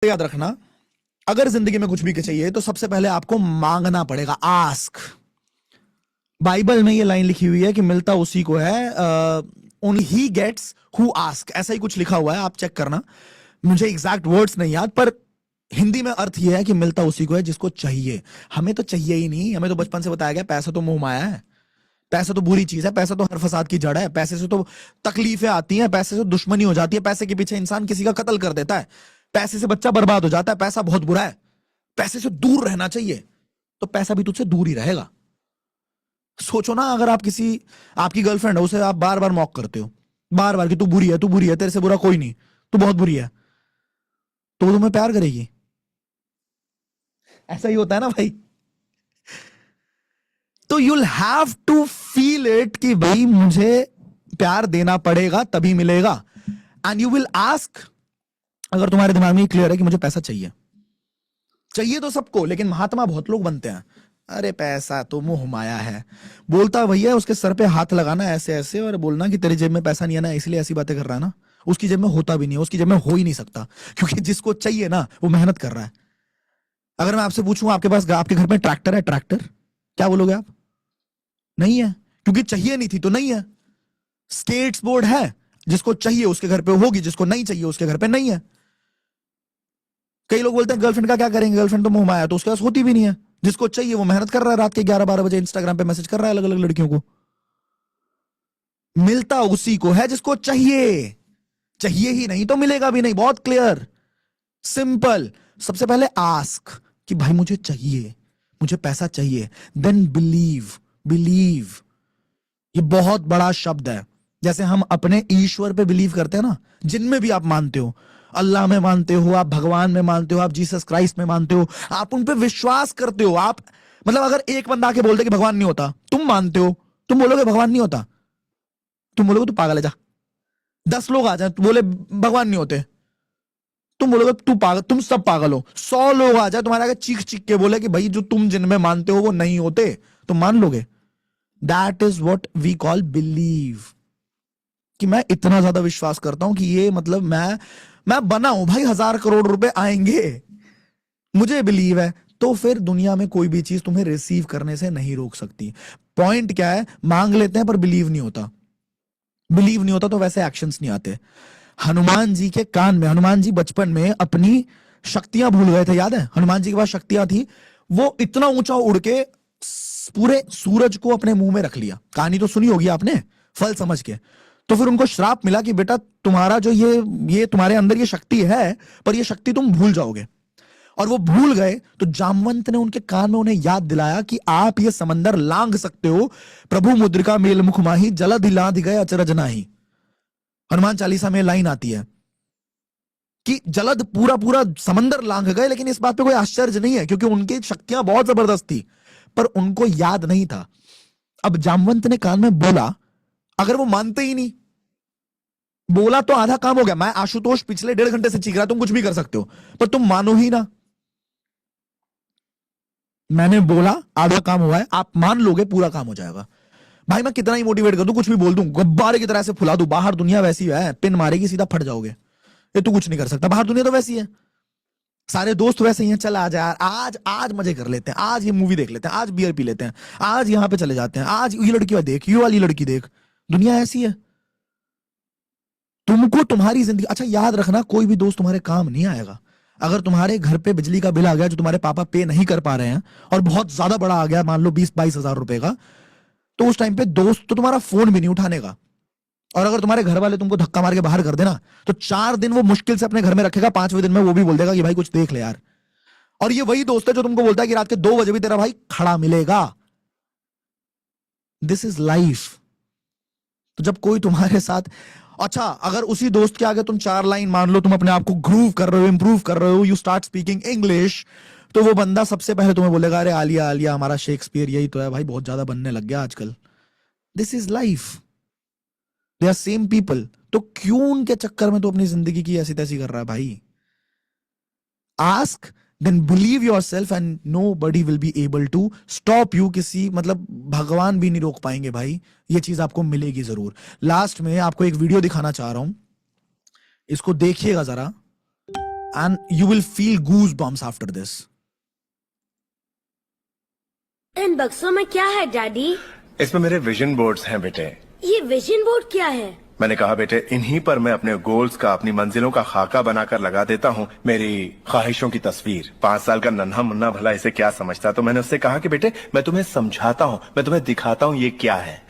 याद रखना, अगर जिंदगी में कुछ भी चाहिए तो सबसे पहले आपको मांगना पड़ेगा। आस्क। बाइबल में ये लाइन लिखी हुई है कि मिलता उसी को है, ओनली ही गेट्स हु आस्क, ऐसा ही कुछ लिखा हुआ है, आप चेक करना। मुझे एग्जैक्ट वर्ड्स नहीं याद, पर हिंदी में अर्थ ये है कि मिलता उसी को है जिसको चाहिए। हमें तो चाहिए ही नहीं, हमें तो बचपन से बताया गया पैसा तो मोह माया है, पैसा तो बुरी चीज है, पैसा तो हर फसाद की जड़ है, पैसे से तो तकलीफें आती हैं, पैसे से दुश्मनी हो जाती है, पैसे के पीछे इंसान किसी का कत्ल कर देता है, पैसे से बच्चा बर्बाद हो जाता है। पैसा बहुत बुरा है, पैसे से दूर रहना चाहिए, तो पैसा भी तुझसे दूर ही रहेगा। सोचो ना, अगर आप किसी, आपकी गर्लफ्रेंड है, उसे आप बार बार मॉक करते हो, बार बार कि तू बुरी है, तू बुरी है, तेरे से बुरा कोई नहीं, तू बहुत बुरी है, तो वो तुम्हें प्यार करेगी? ऐसा ही होता है ना भाई। तो you'll have to feel it कि भाई मुझे प्यार देना पड़ेगा तभी मिलेगा। एंड यू विल आस्क, अगर तुम्हारे दिमाग में क्लियर है कि मुझे पैसा चाहिए, चाहिए तो सबको, लेकिन महात्मा बहुत लोग बनते हैं, अरे पैसा तो मोह माया है, बोलता भैया उसके सर पे हाथ लगाना ऐसे ऐसे और बोलना कि तेरी जेब में पैसा नहीं है ना, इसलिए ऐसी बातें कर रहा है ना। उसकी जेब में होता भी नहीं है, उसकी जेब में हो ही नहीं सकता, क्योंकि जिसको चाहिए ना वो मेहनत कर रहा है। अगर मैं आपसे पूछूं आपके पास, आपके घर में ट्रैक्टर है, ट्रैक्टर, क्या बोलोगे आप? नहीं है, क्योंकि चाहिए नहीं थी तो नहीं है। स्केट्स बोर्ड है, जिसको चाहिए उसके घर पे होगी, जिसको नहीं चाहिए उसके घर पे नहीं है। कई लोग बोलते हैं गर्लफ्रेंड का क्या करेंगे, गर्लफ्रेंड तो मोह माया, तो उसके पास होती भी नहीं है। जिसको चाहिए वो मेहनत कर रहा है, रात के 11-12 बजे इंस्टाग्राम पे मैसेज कर रहा है अलग अलग लड़कियों को। मिलता उसी को है जिसको चाहिए, चाहिए ही नहीं तो मिलेगा भी नहीं। बहुत क्लियर, सिंपल। सबसे पहले आस्क कि भाई मुझे चाहिए, मुझे पैसा चाहिए, देन बिलीव। बिलीव ये बहुत बड़ा शब्द है। जैसे हम अपने ईश्वर पे बिलीव करते हैं ना, जिनमें भी आप मानते हो, अल्लाह में मानते हो, आप भगवान में मानते हो, आप जीसस क्राइस्ट में मानते हो, आप उन पे विश्वास करते हो। आप मतलब अगर एक बंदा आके बोलते कि भगवान नहीं होता, तुम मानते हो, तुम बोलोगे भगवान नहीं होता, तुम बोलोगे तू पागल है जा। 10 लोग आ जाए बोले भगवान नहीं होते, तुम बोलोगे तू पागल, तुम सब पागल हो। 100 लोग आ जाए तुम्हारे आगे चीख चीख के बोले कि भाई जो तुम जिनमें मानते हो वो नहीं होते, तुम मान लोगे। That is what we call believe. कि मैं इतना ज्यादा विश्वास करता हूं कि ये मतलब मैं बना हूं भाई, 1000 करोड़ रुपए आएंगे, मुझे बिलीव है, तो फिर दुनिया में कोई भी चीज तुम्हें रिसीव करने से नहीं रोक सकती। पॉइंट क्या है, मांग लेते हैं पर बिलीव नहीं होता, बिलीव नहीं होता तो वैसे एक्शंस नहीं आते। हनुमान जी के कान में, हनुमान जी बचपन में अपनी शक्तियां भूल गए थे, याद है? हनुमान जी के पास शक्तियां थी, वो इतना ऊंचा उड़ के पूरे सूरज को अपने मुंह में रख लिया। कहानी तो सुनी होगी आपने, फल समझ के। तो फिर उनको श्राप मिला कि बेटा तुम्हारा जो ये तुम्हारे अंदर ये शक्ति है, पर ये शक्ति तुम भूल जाओगे। और वो भूल गए तो जामवंत ने उनके कान में उन्हें याद दिलाया कि आप ये समंदर लांघ सकते हो, प्रभु मुद्रिका मेल मुख माही, जलद लांघ गए अचरज नाही। हनुमान चालीसा में लाइन आती है कि जलद पूरा पूरा समंदर लांघ गए, लेकिन इस बात पे कोई आश्चर्य नहीं है क्योंकि उनकी शक्तियां बहुत जबरदस्त थी, पर उनको याद नहीं था। अब जामवंत ने कान में बोला, अगर वो मानते ही नहीं, बोला तो आधा काम हो गया। मैं आशुतोष पिछले 1.5 घंटे से चीख रहा, तुम कुछ भी कर सकते हो, पर तुम मानो ही ना। मैंने बोला आधा काम हुआ है, आप मान लोगे पूरा काम हो जाएगा। भाई मैं कितना ही मोटिवेट कर दूं, कुछ भी बोल दूं, गुब्बारे की तरह से फुला दूं, बाहर दुनिया वैसी है, पिन मारेगी सीधा फट जाओगे, ये तू कुछ नहीं कर सकता। बाहर दुनिया तो वैसी है, सारे दोस्त वैसे ही हैं, चल आज यार, आज आज मजे कर लेते हैं, आज ये मूवी देख लेते हैं, आज बियर पी लेते हैं, आज यहां पे चले जाते हैं, आज ये लड़की देख, ये वाली लड़की देख। दुनिया ऐसी है। तुमको तुम्हारी जिंदगी, अच्छा याद रखना, कोई भी दोस्त तुम्हारे काम नहीं आएगा। अगर तुम्हारे घर पे बिजली का बिल आ गया जो तुम्हारे पापा पे नहीं कर पा रहे हैं और बहुत ज्यादा बड़ा आ गया, मान लो 20-22 हजार रुपए का, तो उस टाइम पे दोस्त तो तुम्हारा फोन भी नहीं उठाने का। और अगर तुम्हारे घर वाले तुमको धक्का मार के बाहर कर देना, तो 4 दिन वो मुश्किल से अपने घर में रखेगा, 5वें दिन में वो भी बोल देगा कि भाई कुछ देख ले यार। और ये वही दोस्त है जो तुमको बोलता है कि रात के 2 बजे भी तेरा भाई खड़ा मिलेगा। This is life. तो जब कोई तुम्हारे साथ, अच्छा अगर उसी दोस्त के आगे तुम 4 लाइन, मान लो तुम अपने आप को ग्रूव कर रहे हो, इंप्रूव कर रहे हो, यू स्टार्ट स्पीकिंग इंग्लिश, तो वो बंदा सबसे पहले तुम्हें बोलेगा, अरे आलिया आलिया हमारा शेक्सपियर यही तो है भाई, बहुत ज्यादा बनने लग गया आजकल। This is life, they are same people. तो क्यों उनके चक्कर में तो अपनी जिंदगी की ऐसी तैसी कर रहा है भाई? Ask, then believe yourself and nobody will be able to stop you. किसी मतलब भगवान भी नहीं रोक पाएंगे भाई, ये चीज आपको मिलेगी जरूर। लास्ट में आपको एक वीडियो दिखाना चाह रहा हूं, इसको देखिएगा जरा। and you will feel goosebumps after this. इन बक्सों में क्या है डैडी? इसमें मेरे विजन बोर्ड्स हैं बेटे। ये विजन बोर्ड क्या है? मैंने कहा बेटे इन्हीं पर मैं अपने गोल्स का, अपनी मंजिलों का खाका बनाकर लगा देता हूँ, मेरी ख्वाहिशों की तस्वीर। 5 साल का नन्हा मुन्ना भला इसे क्या समझता, तो मैंने उससे कहा कि बेटे मैं तुम्हें समझाता हूँ, मैं तुम्हें दिखाता हूँ ये क्या है।